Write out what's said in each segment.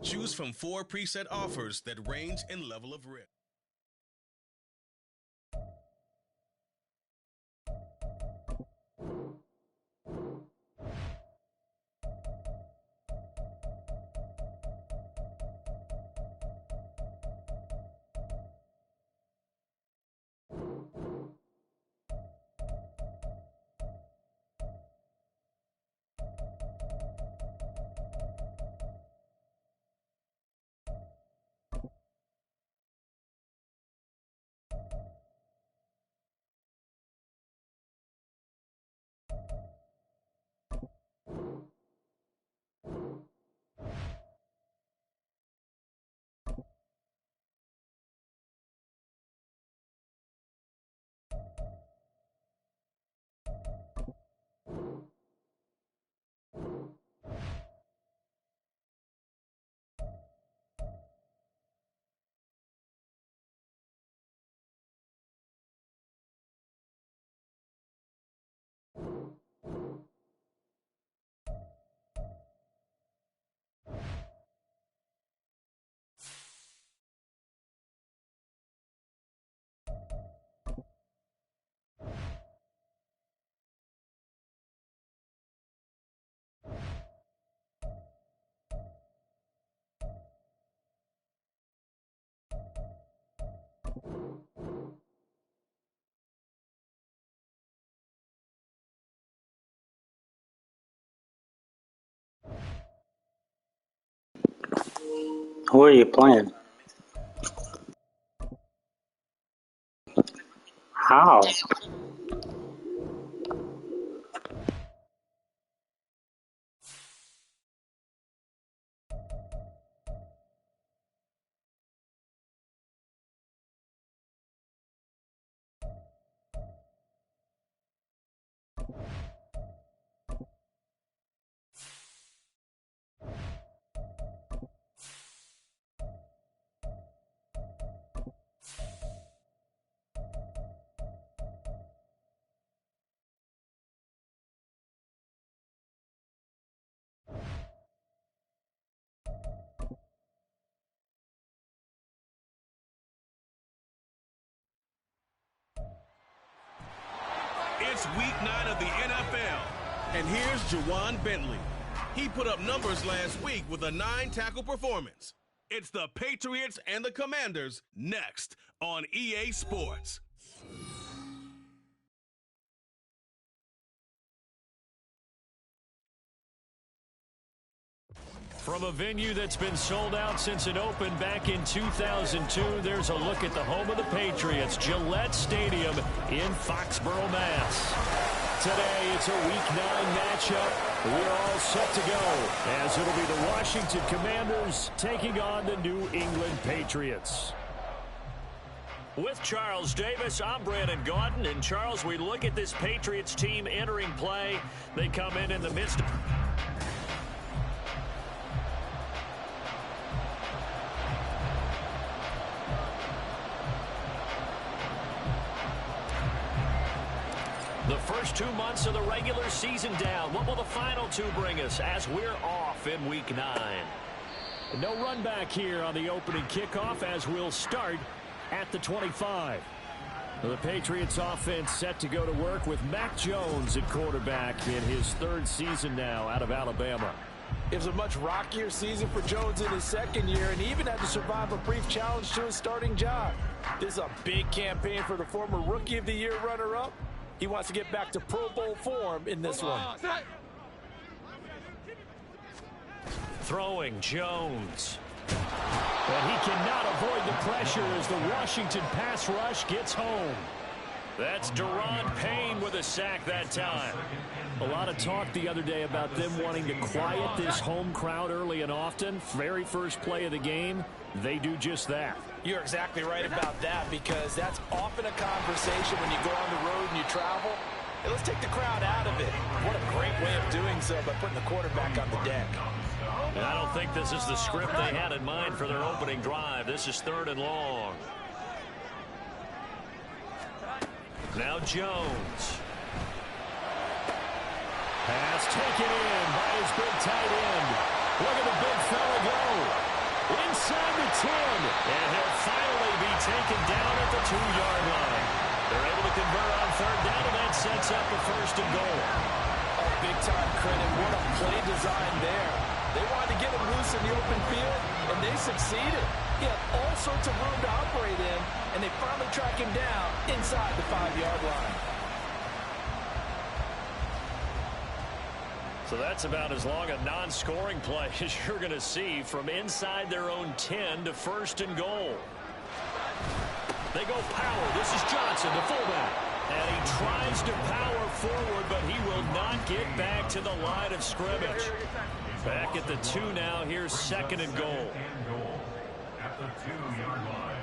Choose from 4 preset offers that range in level of risk. Who are you playing? How? It's week 9 of the NFL, and here's Juwan Bentley. He put up numbers last week with a 9-tackle performance. It's the Patriots and the Commanders next on EA Sports. From a venue that's been sold out since it opened back in 2002, there's a look at the home of the Patriots, Gillette Stadium in Foxborough, Mass. Today, it's a Week 9 matchup. We're all set to go, as it'll be the Washington Commanders taking on the New England Patriots. With Charles Davis, I'm Brandon Gaudin. And, Charles, we look at this Patriots team entering play. They come in the midst of... The first 2 months of the regular season down. What will the final 2 bring us as we're off in Week 9? No run back here on the opening kickoff as we'll start at the 25. The Patriots offense set to go to work with Mac Jones at quarterback in his 3rd season now out of Alabama. It was a much rockier season for Jones in his 2nd year, and he even had to survive a brief challenge to his starting job. This is a big campaign for the former Rookie of the Year runner-up. He wants to get back to Pro Bowl form in this one. Throwing Jones. But he cannot avoid the pressure as the Washington pass rush gets home. That's Daron Payne with a sack that time. A lot of talk the other day about them wanting to quiet this home crowd early and often. Very first play of the game, they do just that. You're exactly right about that, because that's often a conversation when you go on the road and you travel. Hey, let's take the crowd out of it. What a great way of doing so by putting the quarterback on the deck. And I don't think this is the script they had in mind for their opening drive. This is 3rd and long. Now Jones. Pass taken in by his big tight end. Look at the big fella go. inside the 10. And he'll finally be taken down at the 2-yard line. They're able to convert on third down, and that sets up a 1st and goal. Oh, big-time credit. What a play design there. They wanted to get him loose in the open field, and they succeeded. He had all sorts of room to operate in, and they finally track him down inside the 5-yard line. So that's about as long a non-scoring play as you're going to see, from inside their own 10 to 1st and goal. They go power. This is Johnson, the fullback. And he tries to power forward, but he will not get back to the line of scrimmage. Back at the 2 now. Here's 2nd and goal. At the 2-yard line.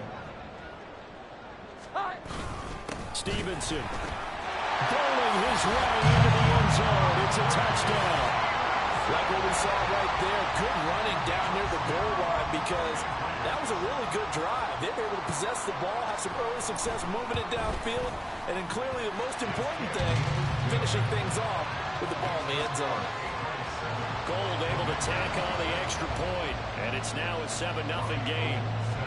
Stevenson bowling his way into the end zone. It's a touchdown. Like what we saw right there, good running down near the goal line, because that was a really good drive. They were able to possess the ball, have some early success moving it downfield, and then clearly the most important thing, finishing things off with the ball in the end zone. Gold able to tack on the extra point, and it's now a 7-0 game.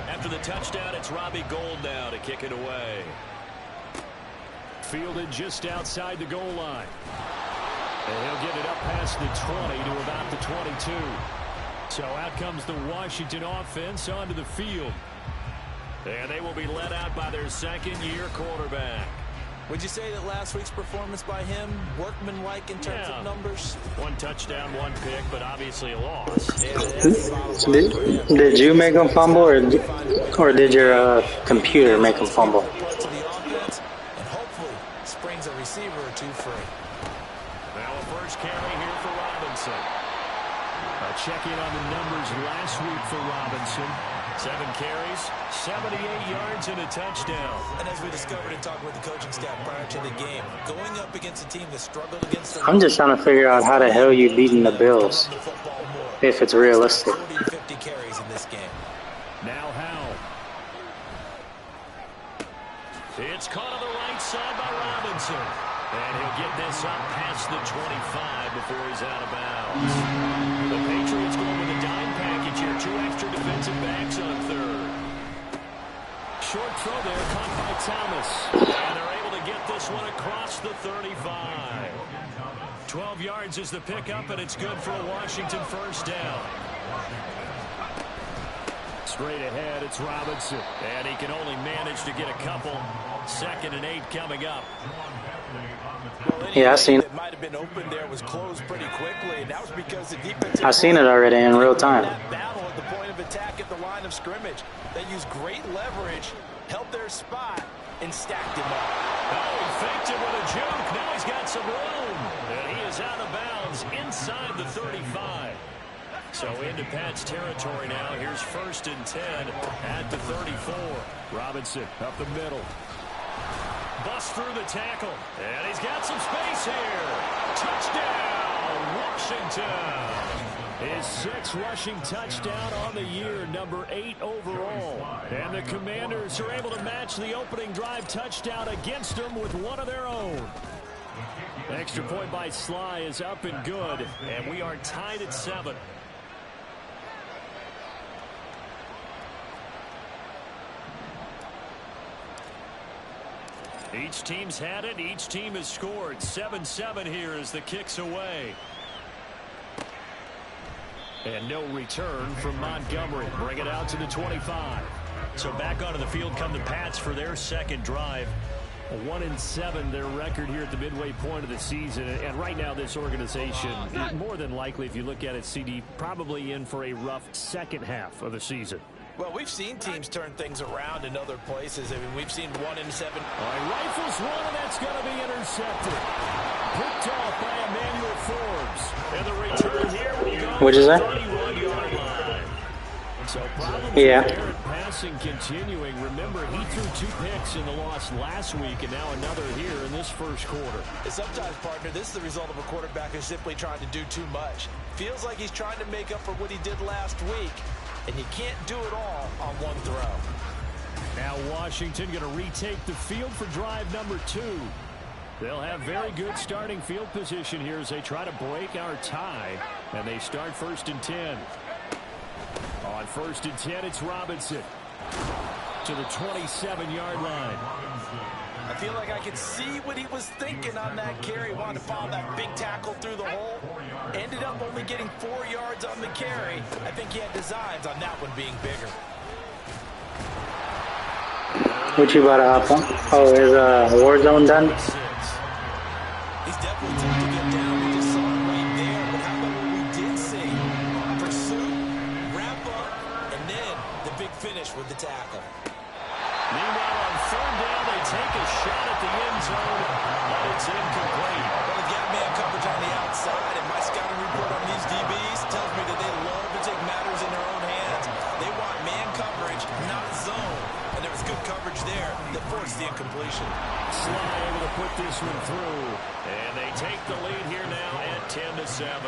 After the touchdown, it's Robbie Gould now to kick it away. Fielded just outside the goal line. And he'll get it up past the 20 to about the 22. So out comes the Washington offense onto the field. And they will be led out by their 2nd-year quarterback. Would you say that last week's performance by him, workmanlike in terms of numbers? 1 touchdown, 1 pick, but obviously a loss. Did you make him fumble, or did your computer make him fumble? To the offense, and hopefully springs a receiver or two free. Now a first carry here for Robinson. A check-in on the numbers last week for Robinson. 7 carries, 78 yards, and a touchdown. And as we discovered in talking with the coaching staff prior to the game, going up against a team that struggled against the... I'm just trying to figure out how the hell you beating the Bills, if it's realistic. 40 to 50 carries in this game. Now Howell. It's caught on the right side by Robinson. And he'll get this up past the 25 before he's out of bounds. The Patriots going with a dime package here. 2 extra defensive backs on third. Short throw there, caught by Thomas. And they're able to get this one across the 35. 12 yards is the pickup, and it's good for a Washington first down. Straight ahead, it's Robinson. And he can only manage to get a couple. 2nd and 8 coming up. Yeah, I seen it. That might have been open there was closed pretty quickly, and that was because the defense. I seen it already in real time. That battle at the point of attack at the line of scrimmage. They used great leverage, held their spot, and stacked him up. Oh, he faked it with a juke. Now he's got some room, and he is out of bounds inside the 35. So into Pat's territory now. Here's 1st and 10 at the 34. Robinson up the middle. Bust through the tackle. And he's got some space here. Touchdown, Washington. His 6th rushing touchdown on the year, number 8 overall. And the Commanders are able to match the opening drive touchdown against them with one of their own. Extra point by Sly is up and good. And we are tied at 7. Each team's had it. Each team has scored. 7-7 here as the kick's away. And no return from Montgomery. Bring it out to the 25. So back onto the field come the Pats for their 2nd drive. 1-7 their record here at the midway point of the season. And right now this organization, more than likely, if you look at it, CD, probably in for a rough 2nd half of the season. Well, we've seen teams turn things around in other places. I mean, we've seen 1-7. Rifles one, and that's going to be intercepted. Picked off by Emmanuel Forbes. And the return here will go What'd you say? 31-yard line. So problems with passing continuing. Remember, he threw 2 picks in the loss last week, and now another here in this first quarter. And sometimes, partner, this is the result of a quarterback who's simply trying to do too much. Feels like he's trying to make up for what he did last week. And you can't do it all on one throw. Now Washington going to retake the field for drive number 2. They'll have very good starting field position here as they try to break our tie. And they start 1st and 10. On 1st and 10, it's Robinson to the 27-yard line. I feel like I could see what he was thinking on that carry. Wanted to follow that big tackle through the hole. Ended up only getting 4 yards on the carry. I think he had designs on that one being bigger. What you about to hop on? Oh, is Warzone done? He's definitely tough to get down. We just saw it right there. But how about what we did see? Pursuit, wrap up, and then the big finish with the tackle. Meanwhile, on 3rd down, they take a shot at the end zone, but it's incomplete. Well, they've got man coverage on the outside, and my scouting report on these DBs tells me that they love to take matters in their own hands. They want man coverage, not zone. And there was good coverage there that forced the incompletion. Sly able to put this one through, and they take the lead here now at 10-7.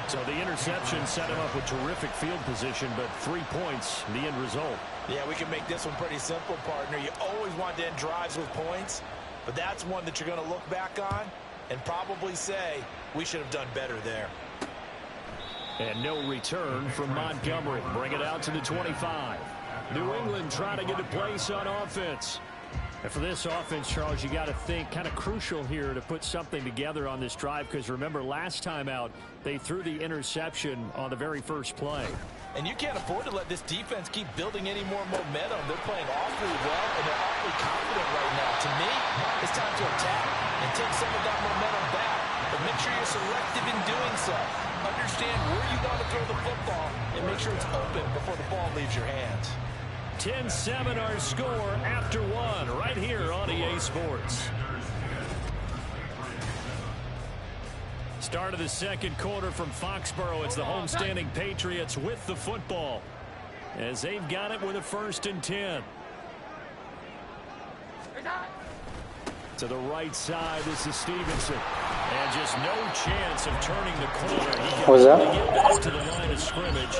So the interception set him up with terrific field position, but 3 points, the end result. Yeah, we can make this one pretty simple, partner. You always want to end drives with points, but that's one that you're going to look back on and probably say, we should have done better there. And no return from Montgomery. Bring it out to the 25. New England trying to get a place on offense. And for this offense, Charles, you got to think kind of crucial here to put something together on this drive, because remember last time out they threw the interception on the very first play. And you can't afford to let this defense keep building any more momentum. They're playing awfully well, and they're awfully confident right now. To me, it's time to attack and take some of that momentum back. But make sure you're selective in doing so. Understand where you want to throw the football and make sure it's open before the ball leaves your hands. 10-7 our score after 1 right here on EA Sports. Start of the second quarter from Foxborough. It's the homestanding Patriots with the football as they've got it with a 1st and 10. To the right side, this is Stevenson. And just no chance of turning the corner. He can only get back to the line of scrimmage.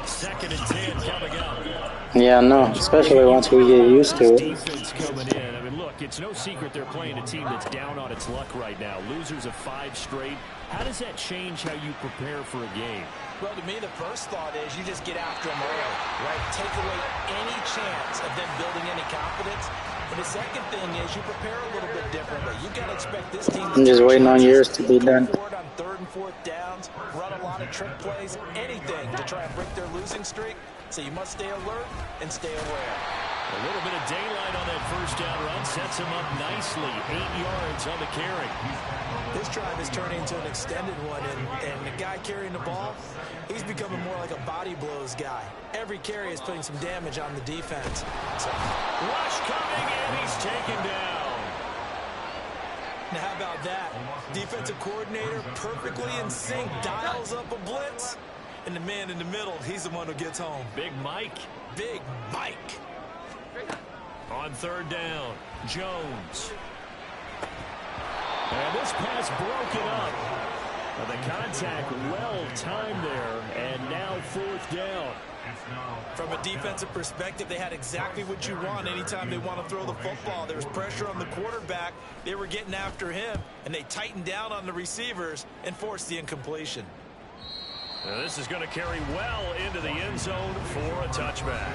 2nd and 10 coming up. Yeah, no, especially once we get used to it. Defense coming in. I mean, look, it's no secret they're playing a team that's down on its luck right now. Losers of 5 straight. How does that change how you prepare for a game? Well, to me, the first thought is you just get after them early, right? Take away any chance of them building any confidence. But the second thing is you prepare a little bit differently. You got to expect this team to I'm just waiting on yours to be done. On 3rd and 4th downs, run a lot of trick plays, anything to try and break their losing streak. So you must stay alert and stay aware. A little bit of daylight on that 1st down run sets him up nicely. 8 yards on the carry. This drive is turning into an extended one, and the guy carrying the ball, he's becoming more like a body blows guy. Every carry is putting some damage on the defense. So, rush coming, and he's taken down. Now, how about that? Defensive coordinator perfectly in sync, dials up a blitz, and the man in the middle, he's the one who gets home. Big Mike. Big Mike. On 3rd down, Jones. And this pass broken up. Well, the contact well timed there, and now 4th down. From a defensive perspective, they had exactly what you want anytime they want to throw the football. There was pressure on the quarterback. They were getting after him, and they tightened down on the receivers and forced the incompletion. Now this is going to carry well into the end zone for a touchback.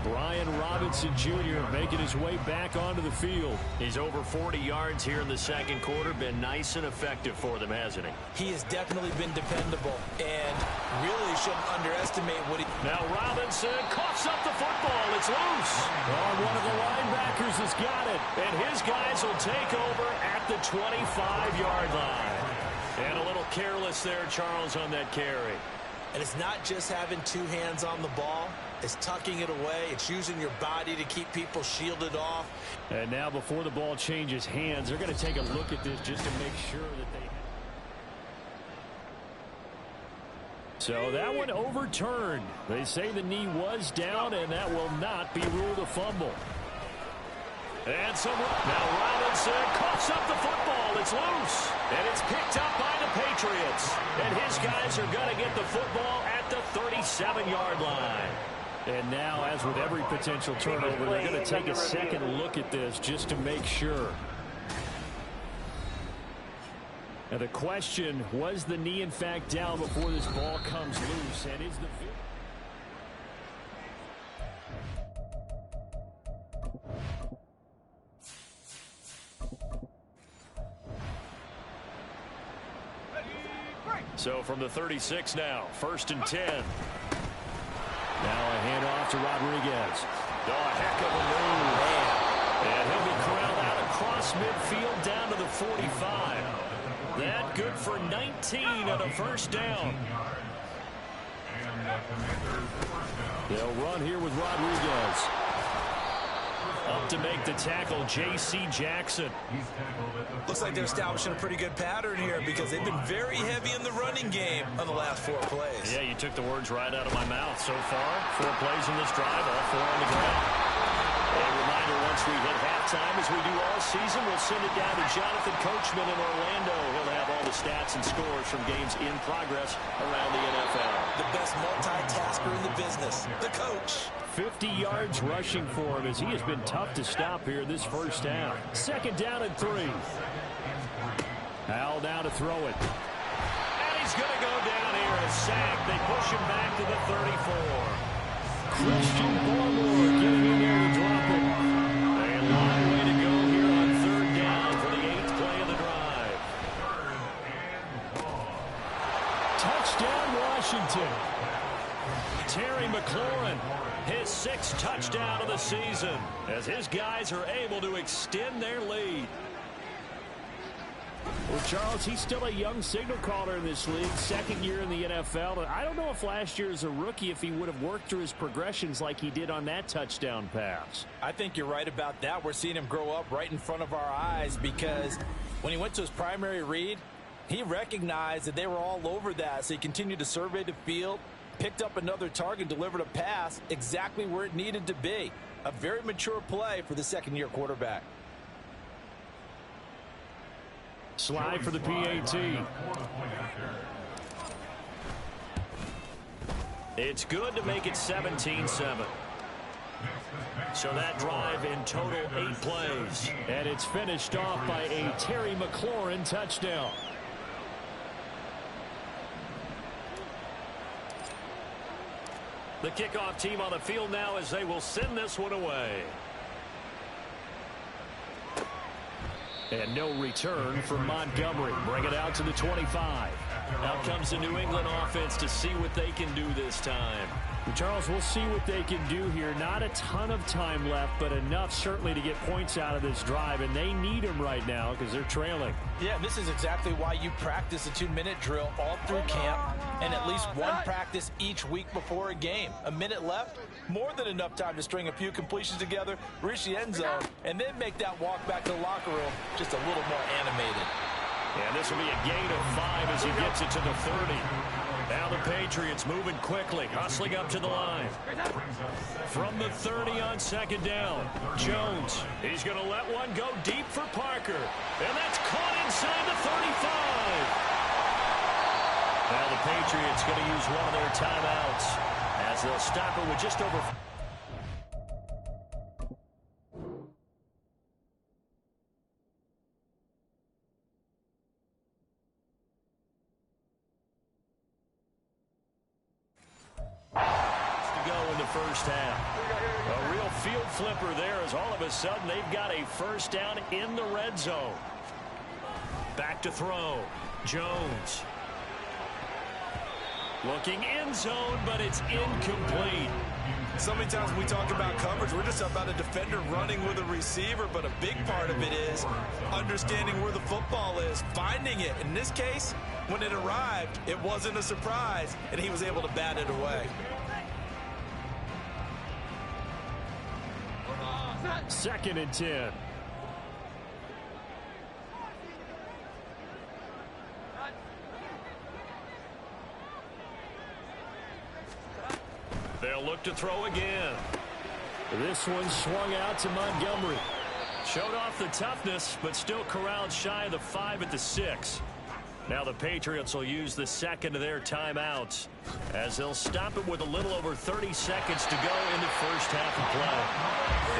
Brian Robinson Jr. making his way back onto the field. He's over 40 yards here in the second quarter. Been nice and effective for them, hasn't he? He has definitely been dependable and really shouldn't underestimate what he... Now Robinson coughs up the football. It's loose. Oh, one of the linebackers has got it. And his guys will take over at the 25-yard line. And a little careless there, Charles, on that carry. And it's not just having 2 hands on the ball. It's tucking it away. It's using your body to keep people shielded off. And now before the ball changes hands, they're going to take a look at this just to make sure that they... So that one overturned. They say the knee was down, and that will not be ruled a fumble. And now Robinson coughs up the football. It's loose. And it's picked up by the Patriots. And his guys are going to get the football at the 37-yard line. And now, as with every potential turnover, they're going to take a second look at this just to make sure. Now the question, was the knee in fact down before this ball comes loose? And is the... So from the 36 now, 1st and 10. Now a handoff to Rodriguez. Oh, a heck of a move. And he'll be corralled out across midfield down to the 45. That good for 19 and a first down. They'll run here with Rodriguez. Up to make the tackle, J.C. Jackson. Looks like they're establishing a pretty good pattern here because they've been very heavy in the running game on the last 4 plays. Yeah, you took the words right out of my mouth. So far, 4 plays in this drive, all 4 on the ground. A reminder, once we hit halftime, as we do all season, we'll send it down to Jonathan Coachman in Orlando. He'll have all the stats and scores from games in progress around the NFL. The best multitasker in the business, the coach. 50 yards rushing for him as he has been tough to stop here this first half. 2nd down and 3. Al now to throw it. And he's going to go down here. A sack. They push him back to the 34. Christian Barmore getting in there to drop it. A long way to go here on 3rd down for the 8th play of the drive. Touchdown, Washington. Terry McLaurin, his 6th touchdown of the season, as his guys are able to extend their lead. Well, Charles, he's still a young signal caller in this league, 2nd year in the NFL. And I don't know if last year as a rookie, if he would have worked through his progressions like he did on that touchdown pass. I think you're right about that. We're seeing him grow up right in front of our eyes because when he went to his primary read, he recognized that they were all over that. So he continued to survey the field, picked up another target, delivered a pass exactly where it needed to be. A very mature play for the 2nd-year quarterback. Slide for the PAT. It's good to make it 17-7. So that drive in total 8 plays. And it's finished off by a Terry McLaurin touchdown. The kickoff team on the field now as they will send this one away. And no return from Montgomery. Bring it out to the 25. Out comes the New England offense to see what they can do this time. Charles, we'll see what they can do here. Not a ton of time left, but enough certainly to get points out of this drive. And they need them right now because they're trailing. Yeah, this is exactly why you practice a 2-minute drill all through camp and at least one practice each week before a game. A minute left, more than enough time to string a few completions together, reach the end zone, and then make that walk back to the locker room just a little more animated. And this will be a gain of 5 as he gets it to the 30. Now the Patriots moving quickly, hustling up to the line. From the 30 on 2nd down, Jones. He's going to let one go deep for Parker. And that's caught inside the 35. Now the Patriots going to use one of their timeouts as they'll stop it with just over... to go in the first half. A real field flipper there as all of a sudden they've got a first down in the red zone. Back to throw. Jones. Looking end zone, but it's incomplete. So many times when we talk about coverage, we're just about a defender running with a receiver, but a big part of it is understanding where the football is, finding it. In this case, when it arrived, it wasn't a surprise, and he was able to bat it away. 2nd and 10. They'll look to throw again. This one swung out to Montgomery. Showed off the toughness, but still corralled shy of the 5 at the 6. Now the Patriots will use the 2nd of their timeouts as they'll stop it with a little over 30 seconds to go in the first half of play.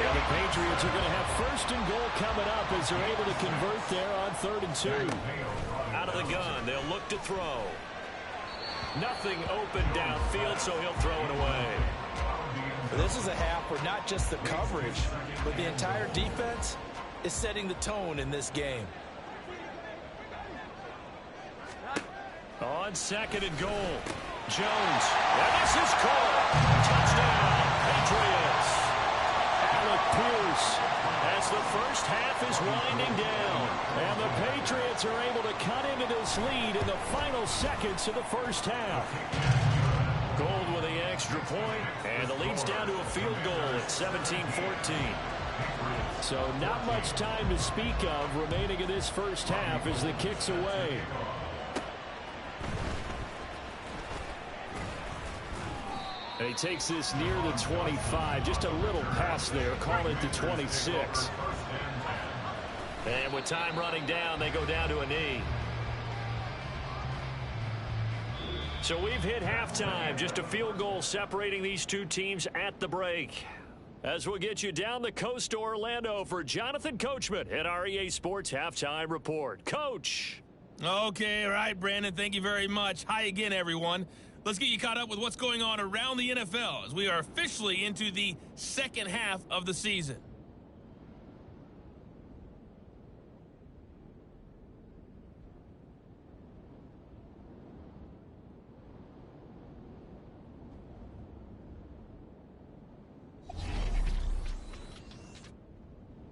Yeah, the Patriots are going to have 1st and goal coming up as they're able to convert there on 3rd and 2. Out of the gun, they'll look to throw. Nothing open downfield, so he'll throw it away. This is a half where not just the coverage, but the entire defense is setting the tone in this game. On 2nd and goal. Jones. And this is caught. Touchdown, Patriots. Alec Pierce as the first half is winding down. And the Patriots are able to cut into this lead in the final seconds of the first half. Gold with the extra point, and the lead's down to a field goal at 17-14. So not much time to speak of remaining in this first half as the kick's away. And he takes this near the 25. Just a little pass there. Call it the 26. And with time running down, they go down to a knee. So we've hit halftime. Just a field goal separating these two teams at the break. As we'll get you down the coast to Orlando for Jonathan Coachman at our EA Sports Halftime Report. Coach. Okay, all right, Brandon. Thank you very much. Hi again, everyone. Let's get you caught up with what's going on around the NFL as we are officially into the second half of the season.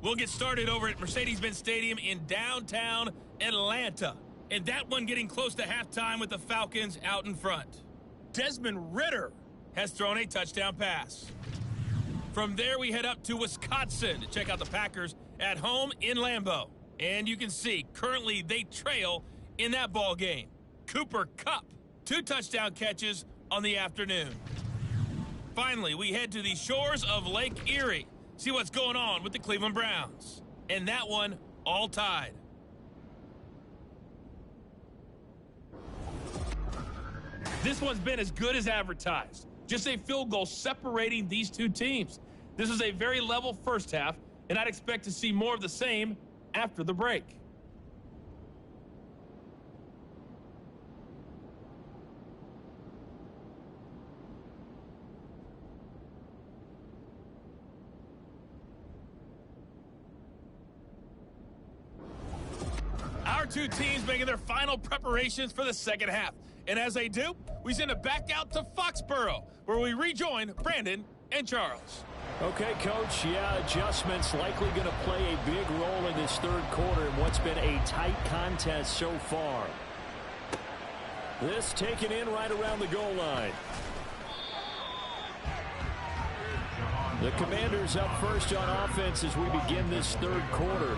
We'll get started over at Mercedes-Benz Stadium in downtown Atlanta. And that one getting close to halftime with the Falcons out in front. Desmond Ridder has thrown a touchdown pass. From there, we head up to Wisconsin to check out the Packers at home in Lambeau. And you can see, currently they trail in that ball game. Cooper Kupp, 2 touchdown catches on the afternoon. Finally, we head to the shores of Lake Erie. See what's going on with the Cleveland Browns. And that one all tied. This one's been as good as advertised. Just a field goal separating these two teams. This is a very level first half, and I'd expect to see more of the same after the break. Our two teams making their final preparations for the second half. And as they do, we send it back out to Foxborough, where we rejoin Brandon and Charles. Okay, Coach. Yeah, adjustments likely going to play a big role in this third quarter in what's been a tight contest so far. This taken in right around the goal line. The Commanders up first on offense as we begin this third quarter.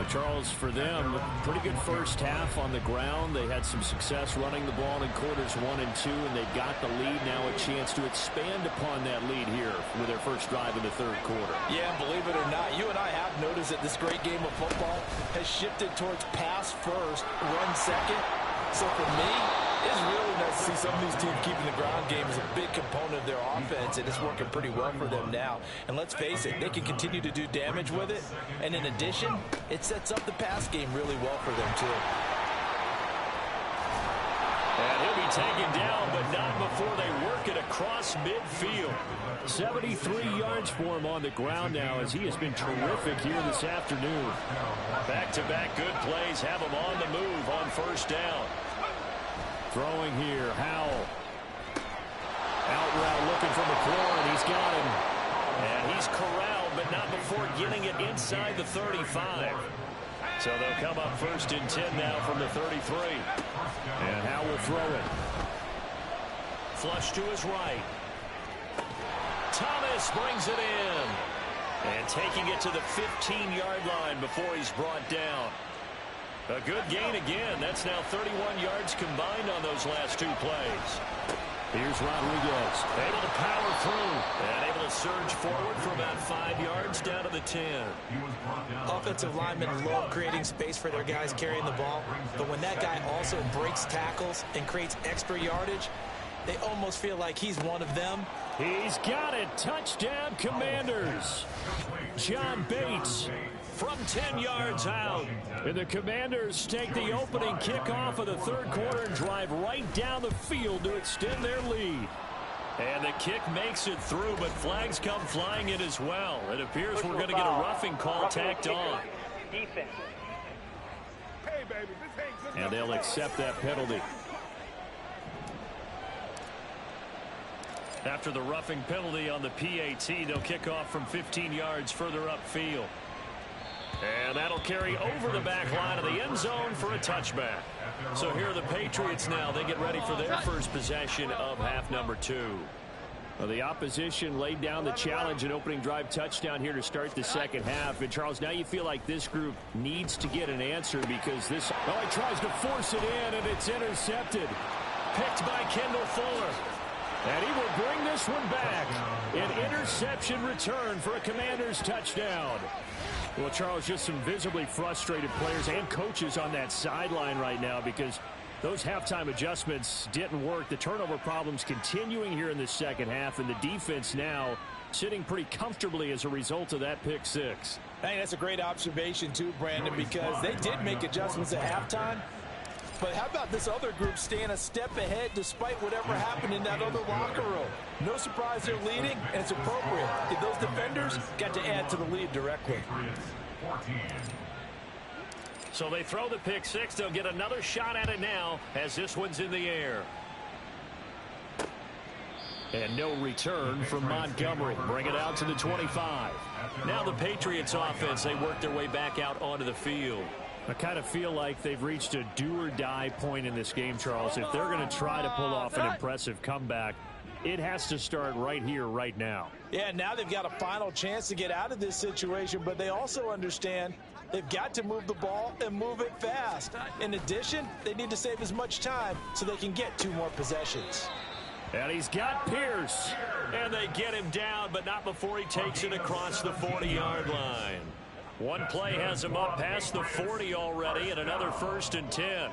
Charles, for them, pretty good first half on the ground. They had some success running the ball in quarters 1 and 2, and they got the lead. Now a chance to expand upon that lead here with their first drive in the third quarter. Yeah, believe it or not, you and I have noticed that this great game of football has shifted towards pass first, run second. So for me, it's really nice to see some of these teams keeping the ground game as a big component of their offense, and it's working pretty well for them now. And let's face it, they can continue to do damage with it. And in addition, it sets up the pass game really well for them, too. And he'll be taken down, but not before they work it across midfield. 73 yards for him on the ground now as he has been terrific here this afternoon. Back-to-back good plays have him on the move on first down. Throwing here, Howell. Out route looking for McLaurin, and he's got him. And he's corralled, but not before getting it inside the 35. So they'll come up first and 10 now from the 33. And Howell will throw it. Flush to his right. Thomas brings it in. And taking it to the 15-yard line before he's brought down. A good gain again. That's now 31 yards combined on those last two plays. Here's Rodriguez. Able to power through. And able to surge forward for about 5 yards down to the 10. Offensive linemen love creating space for their guys carrying the ball. But when that guy also breaks tackles and creates extra yardage, they almost feel like he's one of them. He's got it. Touchdown, Commanders. John Bates from 10 yards out. And the Commanders take the opening kickoff of the third quarter and drive right down the field to extend their lead. And the kick makes it through, but flags come flying in as well. It appears we're going to get a roughing call tacked on. And they'll accept that penalty. After the roughing penalty on the PAT, they'll kick off from 15 yards further upfield. And that'll carry over the back line of the end zone for a touchback. So here are the Patriots now. They get ready for their first possession of half number 2. Well, the opposition laid down the challenge and opening drive touchdown here to start the second half. And, Charles, now you feel like this group needs to get an answer because this... Oh, he tries to force it in, and it's intercepted. Picked by Kendall Fuller. And he will bring this one back. An interception return for a Commanders touchdown. Well, Charles, just some visibly frustrated players and coaches on that sideline right now because those halftime adjustments didn't work. The turnover problems continuing here in the second half, and the defense now sitting pretty comfortably as a result of that pick six. I think that's a great observation, too, Brandon, because they did make adjustments at halftime. But how about this other group staying a step ahead despite whatever happened in that other locker room? No surprise they're leading, and it's appropriate. Those defenders got to add to the lead directly. So they throw the pick six. They'll get another shot at it now as this one's in the air. And no return from Montgomery. Bring it out to the 25. Now the Patriots offense, they work their way back out onto the field. I kind of feel like they've reached a do-or-die point in this game, Charles. If they're going to try to pull off an impressive comeback, it has to start right here, right now. Yeah, now they've got a final chance to get out of this situation, but they also understand they've got to move the ball and move it fast. In addition, they need to save as much time so they can get 2 more possessions. And he's got Pierce. And they get him down, but not before he takes it across the 40-yard line. One play has him up past the 40 already, and another 1st and 10.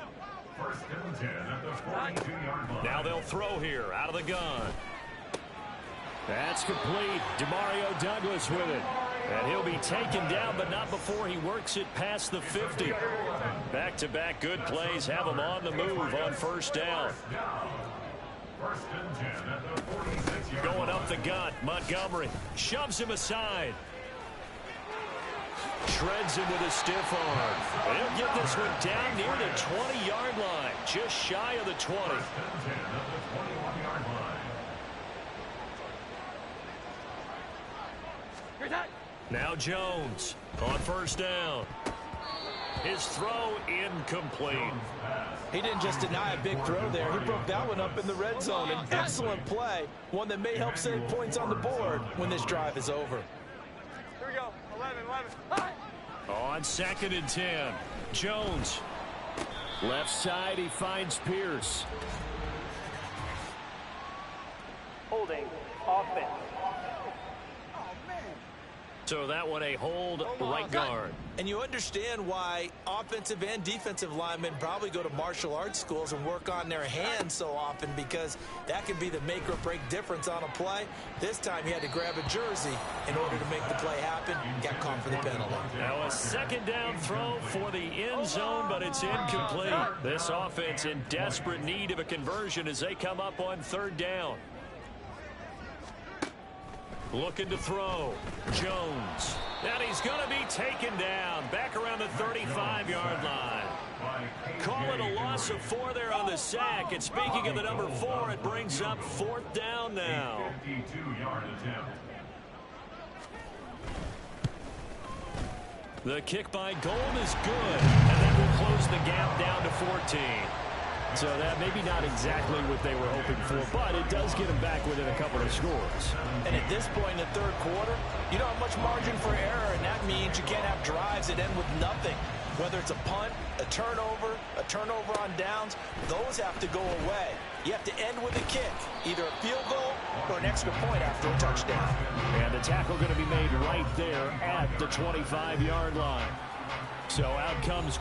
Now they'll throw here out of the gun. That's complete. Demario Douglas with it. And he'll be taken down, but not before he works it past the 50. Back-to-back good plays have him on the move on 1st down. Going up the gut, Montgomery shoves him aside. Shreds him with a stiff arm. And he'll get this one down near the 20-yard line, just shy of the 20. Now Jones on 1st down. His throw incomplete. He didn't just deny a big throw there. He broke that one up in the red zone. An excellent play, one that may help save points on the board when this drive is over. Here we go. 11. On 2nd and 10. Jones. Left side, he finds Pierce. Holding. Offense. So that one a hold right guard. And you understand why offensive and defensive linemen probably go to martial arts schools and work on their hands so often, because that can be the make or break difference on a play. This time he had to grab a jersey in order to make the play happen. Got caught for the penalty. Now a 2nd down throw for the end zone, but it's incomplete. This offense in desperate need of a conversion as they come up on 3rd down. Looking to throw. Jones. And he's going to be taken down. Back around the 35-yard line. Call it a loss of 4 there on the sack. And speaking of the number 4, it brings up 4th down now. 52-yard attempt. The kick by Gold is good. And that will close the gap down to 14. So that maybe not exactly what they were hoping for, but it does get them back within a couple of scores. And at this point in the 3rd quarter, you don't have much margin for error, and that means you can't have drives that end with nothing. Whether it's a punt, a turnover on downs, those have to go away. You have to end with a kick, either a field goal or an extra point after a touchdown. And the tackle going to be made right there at the 25-yard line. So out comes...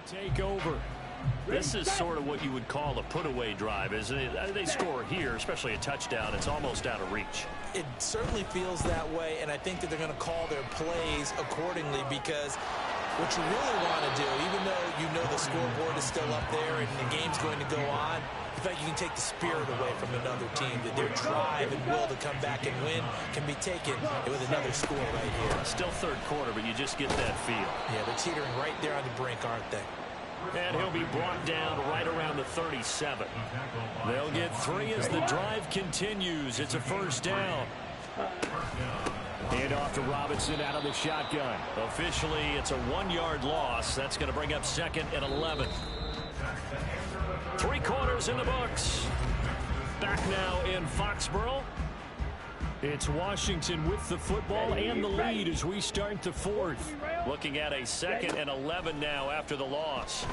take over. This is sort of what you would call a put-away drive, isn't it? They score here, especially a touchdown. It's almost out of reach. It certainly feels that way, and I think that they're going to call their plays accordingly, because What you really want to do, even though you know the scoreboard is still up there and the game's going to go on, in fact, you can take the spirit away from another team, that their drive and will to come back and win can be taken with another score right here. Still third quarter, but you just get that feel. Yeah, they're teetering right there on the brink, aren't they? And he'll be brought down right around the 37. They'll get 3 as the drive continues. It's a first down. Hand off to Robinson out of the shotgun. Officially, it's a 1-yard loss. That's going to bring up 2nd and 11. 3 quarters in the books. Back now in Foxborough. It's Washington with the football and the lead as we start the 4th. Looking at a 2nd and 11 now after the loss.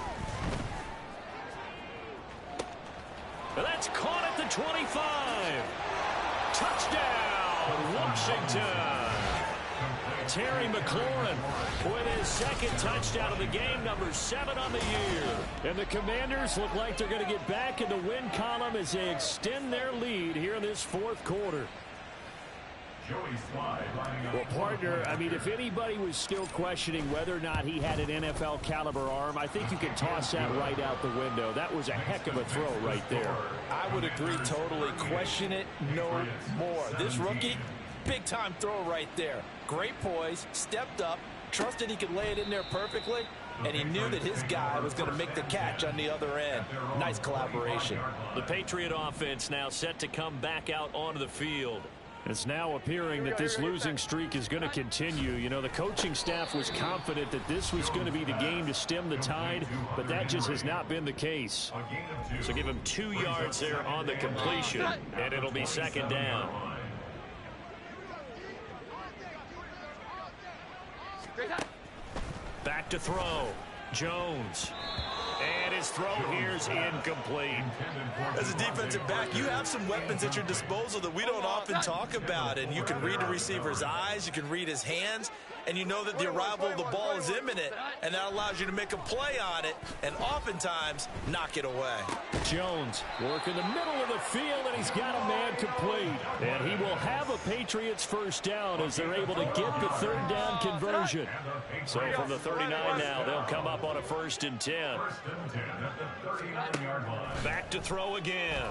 And that's caught at the 25. Touchdown, Washington. Terry McLaurin with his 2nd touchdown of the game, number 7 on the year. And the Commanders look like they're going to get back in the win column as they extend their lead here in this 4th quarter. Well, partner, I mean, if anybody was still questioning whether or not he had an NFL caliber arm, I think you can toss that right out the window. That was a heck of a throw right there. I would agree totally. Question it no more. This rookie, big time throw right there. Great poise, stepped up, trusted he could lay it in there perfectly, and he knew that his guy was going to make the catch on the other end. Nice collaboration. The Patriot offense now set to come back out onto the field. It's now appearing that this losing streak is going to continue. You know, the coaching staff was confident that this was going to be the game to stem the tide, but that just has not been the case. So give him 2 yards there on the completion, and it'll be 2nd down. Back to throw. Jones. And his throw here's incomplete. As a defensive back, you have some weapons at your disposal that we don't often talk about. And you can read the receiver's eyes, you can read his hands, and you know that the arrival of the ball is imminent, and that allows you to make a play on it and oftentimes knock it away. Jones working the middle of the field, and he's got a man complete. And he will have a Patriots first down as they're able to get the 3rd down conversion. So from the 39 now, they'll come up on a 1st and 10. Back to throw again.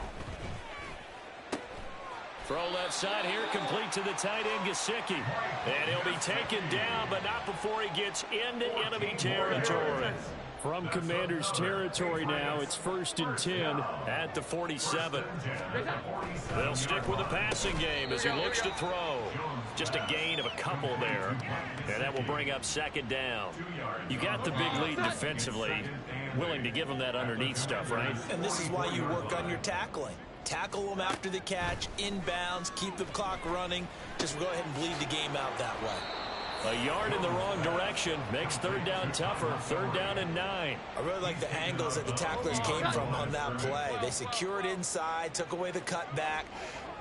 Throw left side here, complete to the tight end, Gesicki. And he'll be taken down, but not before he gets into enemy territory. From Commanders territory now, it's 1st and 10 at the 47. They'll stick with the passing game as he looks to throw. Just a gain of a couple there, and that will bring up 2nd down. You got the big lead defensively, willing to give them that underneath stuff, right? And this is why you work on your tackling. Tackle them after the catch, inbounds, keep the clock running. Just go ahead and bleed the game out that way. A yard in the wrong direction makes 3rd down tougher. 3rd down and 9. I really like the angles that the tacklers came from on that play. They secured inside, took away the cutback.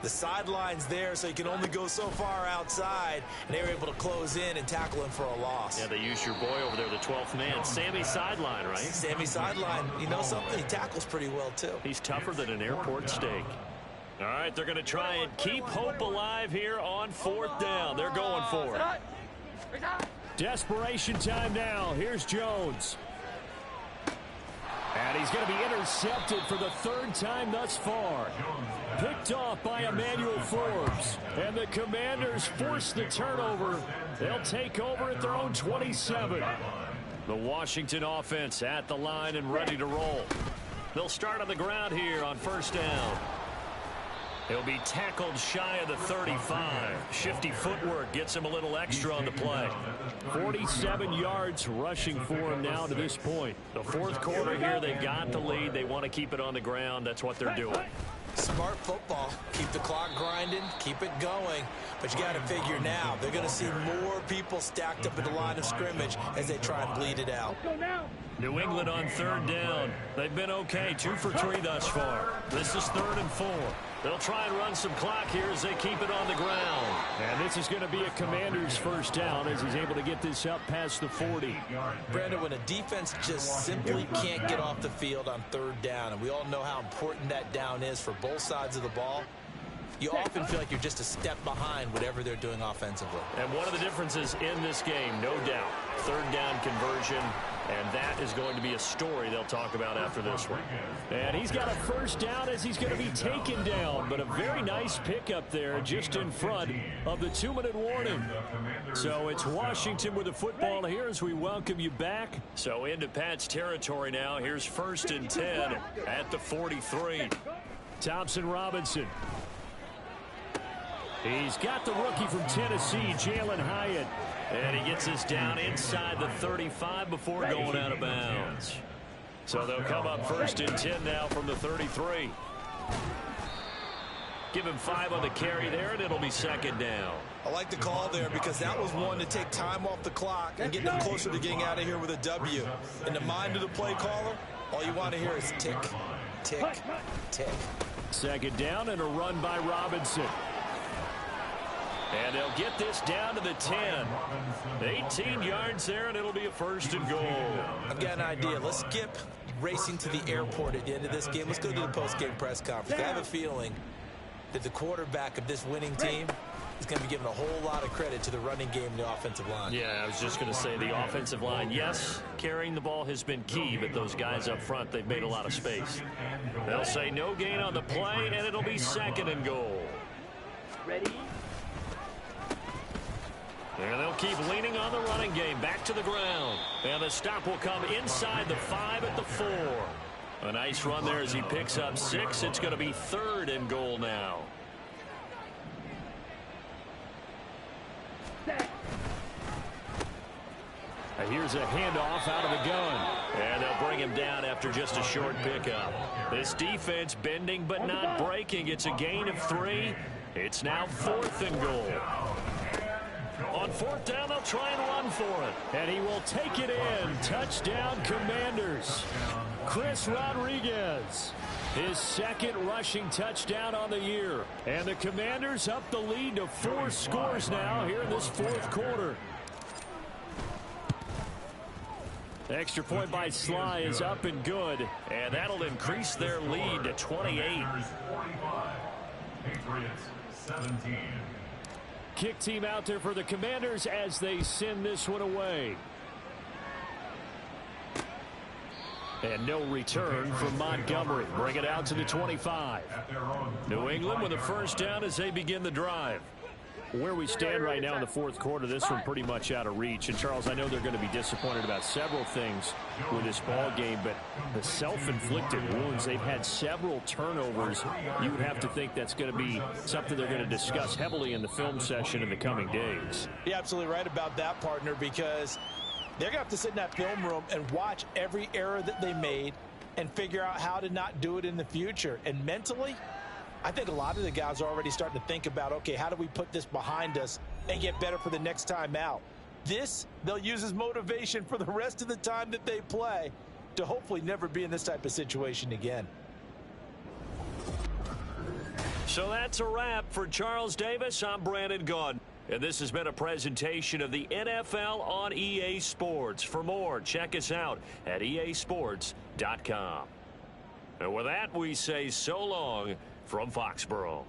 The sideline's there, so you can only go so far outside, and they were able to close in and tackle him for a loss. Yeah, they used your boy over there, the 12th man, Sammy Sideline, right? Sammy Sideline. You know something? He tackles pretty well, too. He's tougher than an airport steak. All right, they're going to try and keep hope alive here on 4th down. They're going for it. Desperation time now. Here's Jones. And he's going to be intercepted for the 3rd time thus far. Picked off by Emmanuel Forbes. And the Commanders force the turnover. They'll take over at their own 27. The Washington offense at the line and ready to roll. They'll start on the ground here on 1st down. He'll be tackled shy of the 35. Shifty footwork gets him a little extra on the play. 47 yards rushing for him now to this point. The 4th quarter here, they've got the lead. They want to keep it on the ground. That's what they're doing. Smart football. Keep the clock grinding, keep it going. But you got to figure now, they're going to see more people stacked up at the line of scrimmage as they try and bleed it out. New England on 3rd down. They've been okay, 2 for 3 thus far. This is 3rd and 4. They'll try and run some clock here as they keep it on the ground. And this is going to be a Commander's first down as he's able to get this up past the 40. Brandon, when a defense just simply can't get off the field on 3rd down, and we all know how important that down is for both sides of the ball, you often feel like you're just a step behind whatever they're doing offensively. And one of the differences in this game, no doubt, Third down conversion, and that is going to be a story they'll talk about after this one. And he's got a first down as he's going to be taken down, but a very nice pickup there just in front of the 2-minute warning. So it's Washington with the football here as we welcome you back. So into Pat's territory now. Here's 1st and 10 at the 43. Thompson Robinson. He's got the rookie from Tennessee, Jalen Hyatt. And he gets us down inside the 35 before going out of bounds. So they'll come up 1st and 10 now from the 33. Give him 5 on the carry there, and it'll be 2nd down. I like the call there because that was one to take time off the clock and get them closer to getting out of here with a W. In the mind of the play caller, all you want to hear is tick, tick, tick. 2nd down and a run by Robinson. And they'll get this down to the 10. 18 yards there, and it'll be a 1st and goal. I've got an idea. Let's skip racing to the airport at the end of this game. Let's go to the post-game press conference. I have a feeling that the quarterback of this winning team is going to be given a whole lot of credit to the running game and the offensive line. Yeah, I was just going to say the offensive line, yes, carrying the ball has been key, but those guys up front, they've made a lot of space. They'll say no gain on the play, and it'll be 2nd and goal. Ready? And they'll keep leaning on the running game. Back to the ground. And the stop will come inside the 5 at the 4. A nice run there as he picks up 6. It's going to be 3rd and goal now. Here's a handoff out of the gun. And they'll bring him down after just a short pickup. This defense bending but not breaking. It's a gain of 3. It's now 4th and goal. On 4th down, they'll try and run for it. And he will take it in. Touchdown, Commanders. Chris Rodriguez. His 2nd rushing touchdown on the year. And the Commanders up the lead to 4 scores now here in this 4th quarter. Extra point by Sly is up and good. And that'll increase their lead to 28. Patriots 17. Kick team out there for the Commanders as they send this one away. And no return from Montgomery. Bring it out to the 25. New England with a 1st down as they begin the drive. Where we stand right now in the 4th quarter, this one pretty much out of reach. And, Charles, I know they're going to be disappointed about several things with this ball game, but the self-inflicted wounds, they've had several turnovers. You would have to think that's going to be something they're going to discuss heavily in the film session in the coming days. You're absolutely right about that, partner, because they're going to have to sit in that film room and watch every error that they made and figure out how to not do it in the future. And mentally, I think a lot of the guys are already starting to think about, okay, how do we put this behind us and get better for the next time out? This, they'll use as motivation for the rest of the time that they play to hopefully never be in this type of situation again. So that's a wrap for Charles Davis. I'm Brandon Gaudin. And this has been a presentation of the NFL on EA Sports. For more, check us out at easports.com. And with that, we say so long from Foxborough.